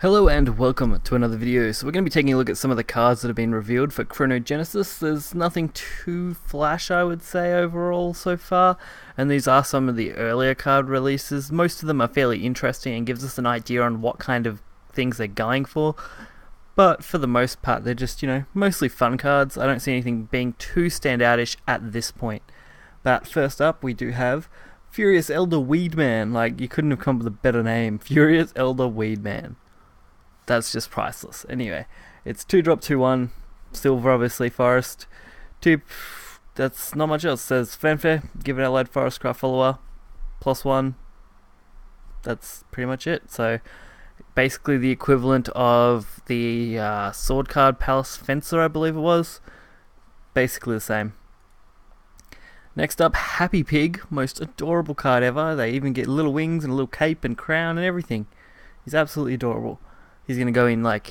Hello and welcome to another video. So we're going to be taking a look at some of the cards that have been revealed for Chronogenesis. There's nothing too flash, I would say, overall so far, and these are some of the earlier card releases. Most of them are fairly interesting and gives us an idea on what kind of things they're going for, but for the most part they're just, mostly fun cards. I don't see anything being too standoutish at this point. But first up we do have Furious Elder Weedman. Like, you couldn't have come up with a better name. Furious Elder Weedman. That's just priceless. Anyway, it's 2-drop 2/1, silver obviously, forest. 2, that's not much else. It says fanfare, give an allied forestcraft follower, +1. That's pretty much it. So basically the equivalent of the sword card Palace Fencer, I believe it was. Basically the same. Next up, Happy Pig, most adorable card ever. They even get little wings and a little cape and crown and everything. He's absolutely adorable. He's going to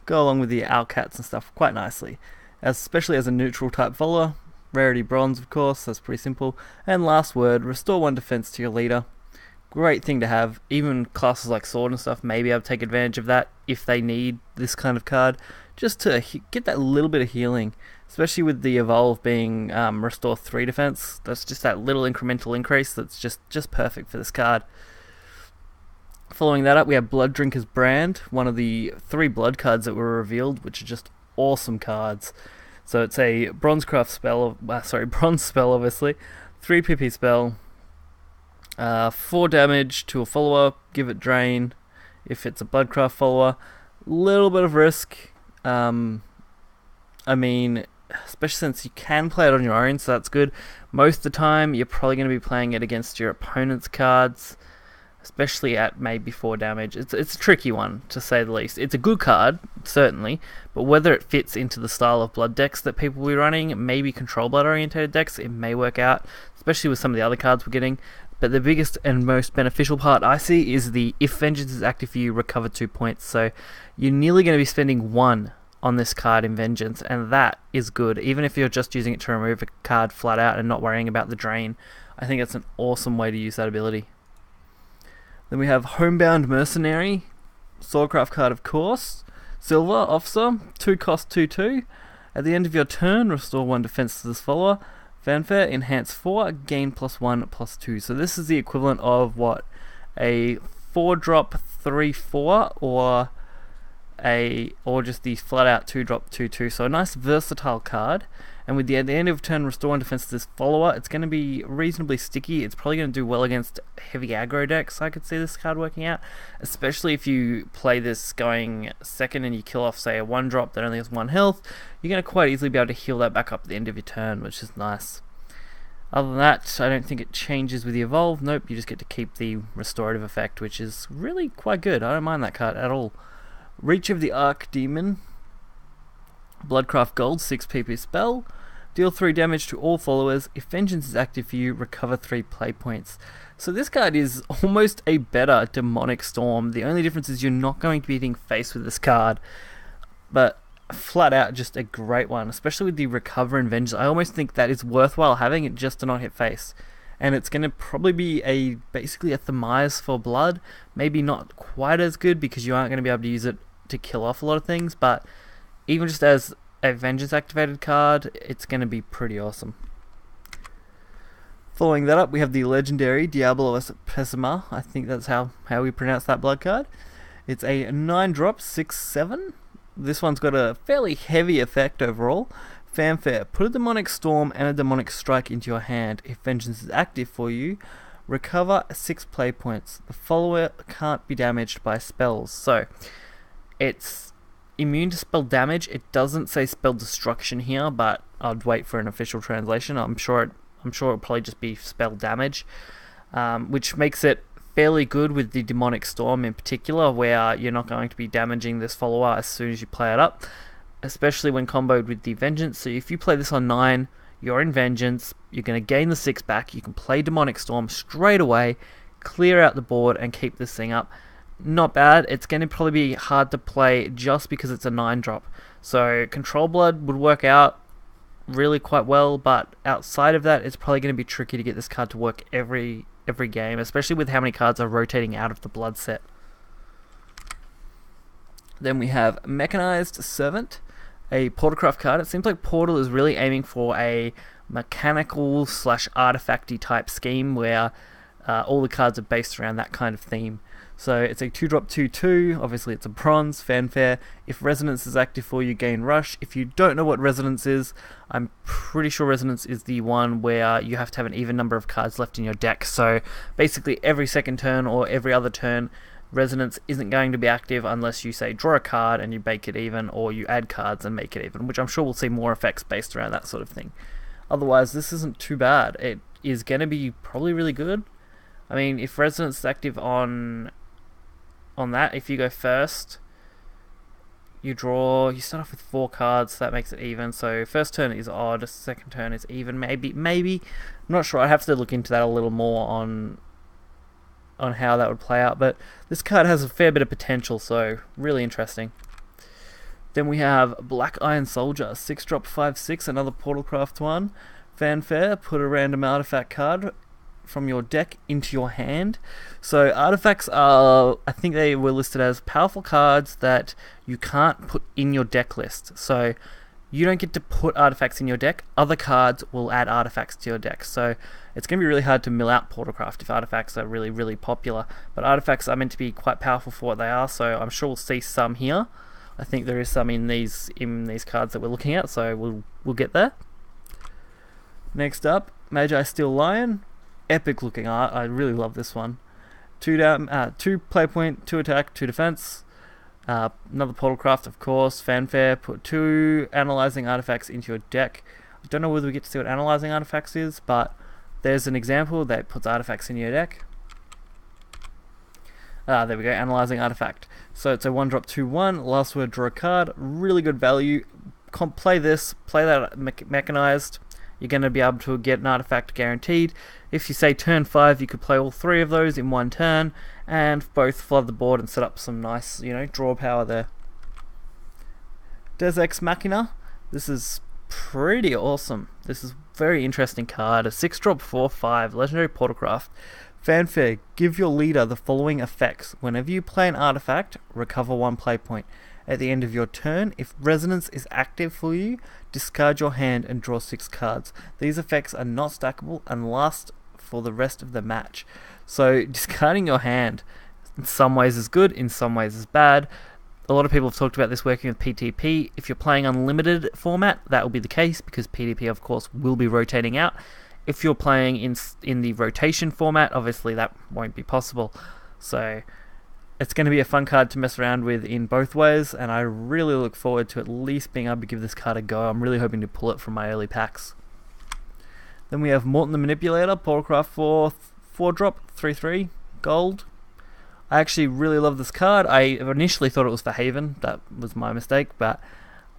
go along with the Owlcats and stuff quite nicely, especially as a neutral type follower. Rarity bronze, of course, that's pretty simple. And last word, restore 1 defense to your leader. Great thing to have. Even classes like sword and stuff may be able to take advantage of that if they need this kind of card, just to get that little bit of healing, especially with the evolve being restore 3 defense. That's just that little incremental increase that's just perfect for this card. Following that up, we have Blood Drinker's Brand, one of the 3 blood cards that were revealed, which are just awesome cards. So it's a bronze spell, obviously, 3 PP spell, 4 damage to a follower, give it drain if it's a Bloodcraft follower. Little bit of risk, especially since you can play it on your own, so that's good. Most of the time, you're probably going to be playing it against your opponent's cards, especially at maybe 4 damage. It's a tricky one, to say the least. It's a good card, certainly, but whether it fits into the style of blood decks that people will be running, maybe control blood oriented decks, it may work out, especially with some of the other cards we're getting. But the biggest and most beneficial part I see is the if Vengeance is active for you, recover 2 points. So you're nearly going to be spending 1 on this card in Vengeance, and that is good. Even if you're just using it to remove a card flat out and not worrying about the drain, I think it's an awesome way to use that ability. Then we have Homebound Mercenary, Swordcraft card of course, silver, officer, 2 cost 2/2. At the end of your turn, restore 1 defense to this follower. Fanfare, enhance 4, gain +1/+2. So this is the equivalent of what, a 4-drop 3/4 or just the flat out 2-drop 2/2. So a nice versatile card. And with at the end of turn, restore 1 defense to this follower, it's going to be reasonably sticky. It's probably going to do well against heavy aggro decks. I could see this card working out, especially if you play this going second and you kill off, say, a 1-drop that only has 1 health. You're going to quite easily be able to heal that back up at the end of your turn, which is nice. Other than that, I don't think it changes with the evolve. Nope, you just get to keep the restorative effect, which is really quite good. I don't mind that card at all. Reach of the Archdemon, Bloodcraft Gold, 6 PP spell, deal 3 damage to all followers. If Vengeance is active for you, recover 3 play points. So this card is almost a better Demonic Storm. The only difference is you're not going to be getting faced with this card, but flat out just a great one, especially with the recover and Vengeance. I almost think that is worthwhile having it just to not hit face. And it's going to probably be basically a Themias for blood. Maybe not quite as good because you aren't going to be able to use it to kill off a lot of things, but even just as a Vengeance activated card, it's going to be pretty awesome. Following that up, we have the legendary Diablo Pessima. I think that's how we pronounce that blood card. It's a 9-drop 6/7. This one's got a fairly heavy effect overall. Fanfare, put a Demonic Storm and a Demonic Strike into your hand. If Vengeance is active for you, recover 6 play points. The follower can't be damaged by spells. So it's immune to spell damage. It doesn't say spell destruction here, but I'd wait for an official translation. I'm sure it'll probably just be spell damage, which makes it fairly good with the Demonic Storm in particular, where you're not going to be damaging this follower as soon as you play it up, especially when comboed with the Vengeance. So if you play this on 9, you're in Vengeance, you're going to gain the 6 back, you can play Demonic Storm straight away, clear out the board and keep this thing up. Not bad. It's going to probably be hard to play just because it's a 9-drop. So Control Blood would work out really quite well, but outside of that, it's probably going to be tricky to get this card to work every game, especially with how many cards are rotating out of the blood set. Then we have Mechanized Servant, a Portalcraft card. It seems like Portal is really aiming for a mechanical slash artifacty type scheme where all the cards are based around that kind of theme. So it's a 2-drop 2/2, obviously it's a bronze, fanfare. If Resonance is active for you, gain Rush. If you don't know what Resonance is, I'm pretty sure Resonance is the one where you have to have an even number of cards left in your deck. So basically every second turn or every other turn, Resonance isn't going to be active unless you say draw a card and you make it even, or you add cards and make it even, which I'm sure we'll see more effects based around that sort of thing. Otherwise, this isn't too bad. It is going to be probably really good. I mean, if Resonance is active on that, if you go first, you start off with 4 cards, so that makes it even. So first turn is odd, second turn is even, maybe. I'm not sure, I'd have to look into that a little more on how that would play out, but this card has a fair bit of potential, so really interesting. Then we have Black Iron Soldier, 6-drop 5/6, another Portalcraft one. Fanfare, put a random artifact card from your deck into your hand. So artifacts are, I think they were listed as powerful cards that you can't put in your deck list. So you don't get to put artifacts in your deck, other cards will add artifacts to your deck. So it's going to be really hard to mill out Portalcraft if artifacts are really, really popular. But artifacts are meant to be quite powerful for what they are, so I'm sure we'll see some here. I think there is some in these cards that we're looking at, so we'll get there. Next up, Magi Steel Lion. Epic looking art. I really love this one. 2 play point, 2 attack, 2 defense. Another Portalcraft, of course. Fanfare, put 2 analyzing artifacts into your deck. I don't know whether we get to see what analyzing artifacts is, but there's an example that puts artifacts in your deck. There we go, analyzing artifact. So it's a 1-drop 2/1, last word, draw a card. Really good value. Play this, play that mechanized. You're going to be able to get an artifact guaranteed. If you say turn 5, you could play all 3 of those in one turn and both flood the board and set up some nice, draw power there. Deus Ex Machina. This is pretty awesome. This is a very interesting card. A 6-drop 4/5 legendary Portalcraft. Fanfare, give your leader the following effects. Whenever you play an artifact, recover 1 play point. At the end of your turn, if Resonance is active for you, discard your hand and draw 6 cards. These effects are not stackable and last for the rest of the match. So discarding your hand in some ways is good, in some ways is bad. A lot of people have talked about this working with PTP. If you're playing unlimited format, that will be the case because PTP of course will be rotating out. If you're playing in the rotation format, obviously that won't be possible. So it's going to be a fun card to mess around with in both ways, and I really look forward to at least being able to give this card a go. I'm really hoping to pull it from my early packs. Then we have Morton the Manipulator, Portalcraft 4-drop 3/3 gold. I actually really love this card. I initially thought it was for Haven. That was my mistake, but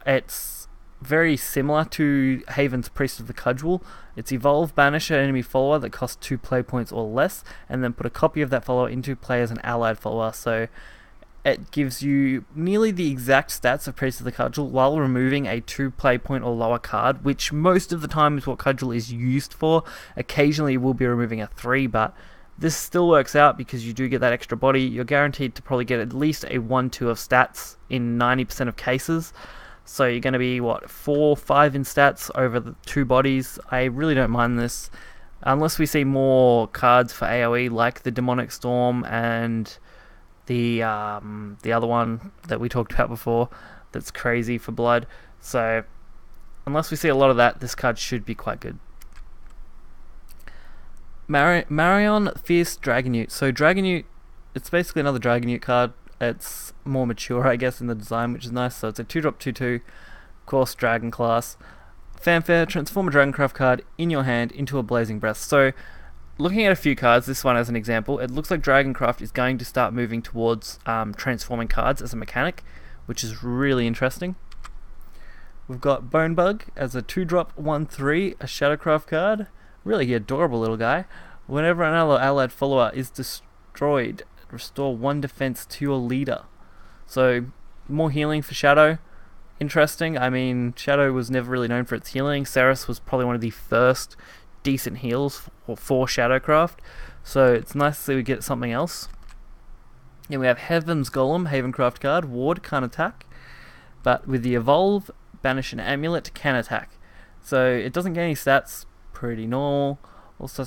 it's very similar to Haven's Priest of the Cudgel. It's evolve, banish an enemy follower that costs 2 play points or less, and then put a copy of that follower into play as an allied follower. So it gives you nearly the exact stats of Priest of the Cudgel while removing a 2 play point or lower card, which most of the time is what Cudgel is used for. Occasionally you will be removing a 3, but this still works out because you do get that extra body. You're guaranteed to probably get at least a 1-2 of stats in 90% of cases. So you're going to be, 4-5 in stats over the 2 bodies. I really don't mind this. Unless we see more cards for AoE like the Demonic Storm and the other one that we talked about before that's crazy for blood. So unless we see a lot of that, this card should be quite good. Marion Fierce Dragonute. So Dragonute, it's basically another Dragonute card. It's more mature, I guess, in the design, which is nice. So it's a 2-drop 2/2, of course, Dragon class. Fanfare, transform a Dragoncraft card in your hand into a Blazing Breath. So looking at a few cards, this one as an example, it looks like Dragoncraft is going to start moving towards transforming cards as a mechanic, which is really interesting. We've got Bonebug as a 2-drop 1/3, a Shadowcraft card. Really adorable little guy. Whenever another allied follower is destroyed, restore 1 defense to your leader. So more healing for Shadow. Interesting. I mean, Shadow was never really known for its healing. Ceres was probably one of the first decent heals for Shadowcraft. So it's nice to see we get something else. Then we have Heaven's Golem, Havencraft card, ward, can't attack. But with the Evolve, Banish an Amulet, can attack. So it doesn't get any stats, pretty normal. Also,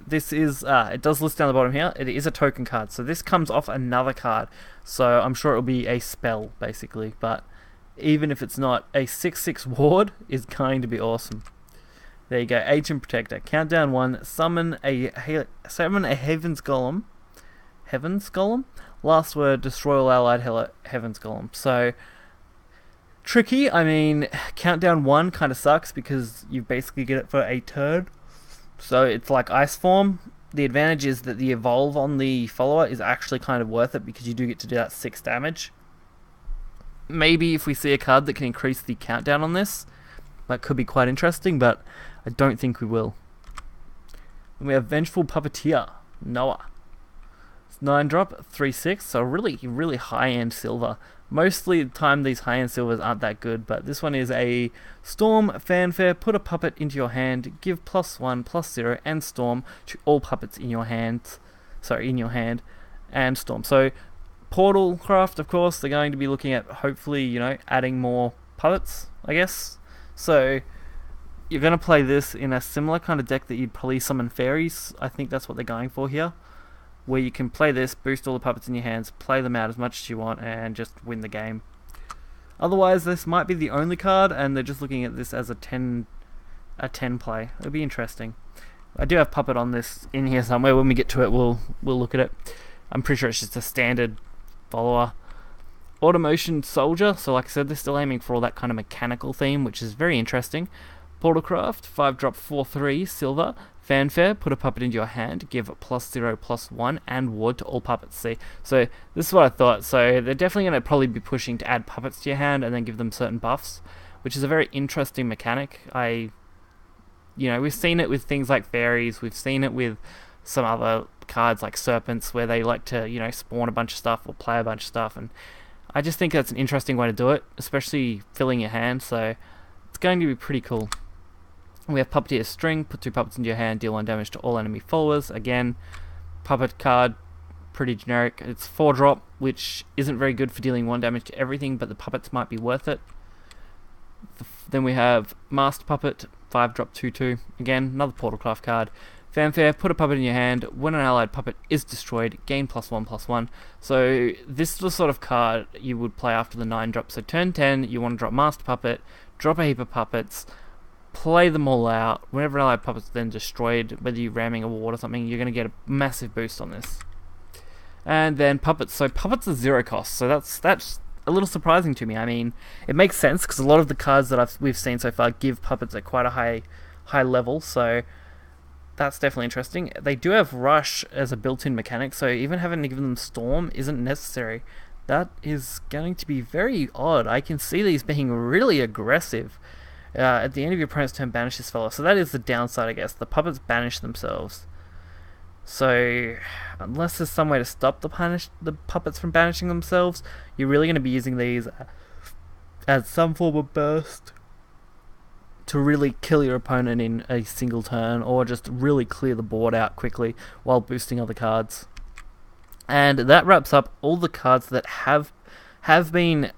this is, it does list down the bottom here, it is a token card. So this comes off another card. So I'm sure it'll be a spell, basically. But even if it's not, a 6/6 ward is going to be awesome. There you go, Ancient Protector. Countdown 1, summon a Heaven's Golem. Heaven's Golem? Last word, destroy all allied Heaven's Golem. So, tricky. I mean, countdown 1 kind of sucks because you basically get it for a turn. So it's like Ice Form. The advantage is that the evolve on the follower is actually kind of worth it because you do get to do that 6 damage. Maybe if we see a card that can increase the countdown on this, that could be quite interesting, but I don't think we will. And we have Vengeful Puppeteer, Noah. 9-drop, 3/6, so really high-end silver. Mostly the time these high-end silvers aren't that good, but this one is a Storm Fanfare, put a puppet into your hand, give +1/+0 and Storm to all puppets in your hand. And Storm. So Portal Craft, of course, they're going to be looking at hopefully, you know, adding more puppets, I guess. So you're going to play this in a similar kind of deck that you'd probably summon fairies. I think that's what they're going for here, where you can play this, boost all the puppets in your hands, play them out as much as you want, and just win the game. Otherwise, this might be the only card, and they're just looking at this as a 10 play. It'll be interesting. I do have Puppet on this in here somewhere. When we get to it, we'll look at it. I'm pretty sure it's just a standard follower. Automotion Soldier, so like I said, they're still aiming for all that kind of mechanical theme, which is very interesting. Portalcraft, 5-drop, 4/3, silver. Fanfare, put a puppet into your hand, give +0/+1 and ward to all puppets. See, so this is what I thought. So they're definitely going to probably be pushing to add puppets to your hand and then give them certain buffs, which is a very interesting mechanic. We've seen it with things like fairies. We've seen it with some other cards like serpents, where they like to, you know, spawn a bunch of stuff or play a bunch of stuff, and I just think that's an interesting way to do it, especially filling your hand. So it's going to be pretty cool. We have Puppeteer String, put 2 puppets into your hand, deal 1 damage to all enemy followers. Again, puppet card, pretty generic. It's 4-drop, which isn't very good for dealing 1 damage to everything, but the puppets might be worth it. Then we have Masked Puppet, 5-drop, 2/2. Again, another Portalcraft card. Fanfare, put a puppet in your hand. When an allied puppet is destroyed, gain +1/+1. So this is the sort of card you would play after the 9-drop. So turn 10, you want to drop Masked Puppet, drop a heap of puppets, play them all out. Whenever allied puppets are then destroyed, whether you're ramming a ward or something, you're going to get a massive boost on this. And then puppets. So puppets are 0 cost. So that's a little surprising to me. I mean, it makes sense because a lot of the cards that we've seen so far give puppets at quite a high level. So that's definitely interesting. They do have Rush as a built-in mechanic, so even having to give them Storm isn't necessary. That is going to be very odd. I can see these being really aggressive. At the end of your opponent's turn, banish this fellow. So that is the downside, I guess. The puppets banish themselves. So unless there's some way to stop the puppets from banishing themselves, you're really going to be using these as some form of burst to really kill your opponent in a single turn, or just really clear the board out quickly while boosting other cards. And that wraps up all the cards that have been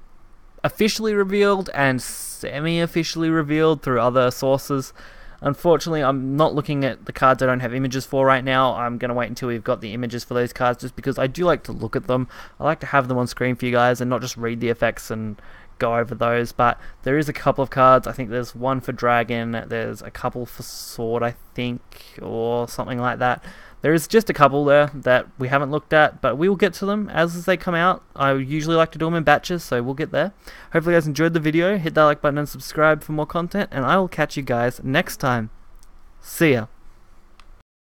officially revealed and semi-officially revealed through other sources. Unfortunately, I'm not looking at the cards I don't have images for right now. I'm going to wait until we've got the images for those cards, just because I do like to look at them. I like to have them on screen for you guys and not just read the effects and go over those. But there is a couple of cards. I think there's one for Dragon, there's a couple for Sword, I think, or something like that. There is just a couple there that we haven't looked at, but we will get to them as they come out. I usually like to do them in batches, so we'll get there. Hopefully you guys enjoyed the video. Hit that like button and subscribe for more content, and I will catch you guys next time. See ya.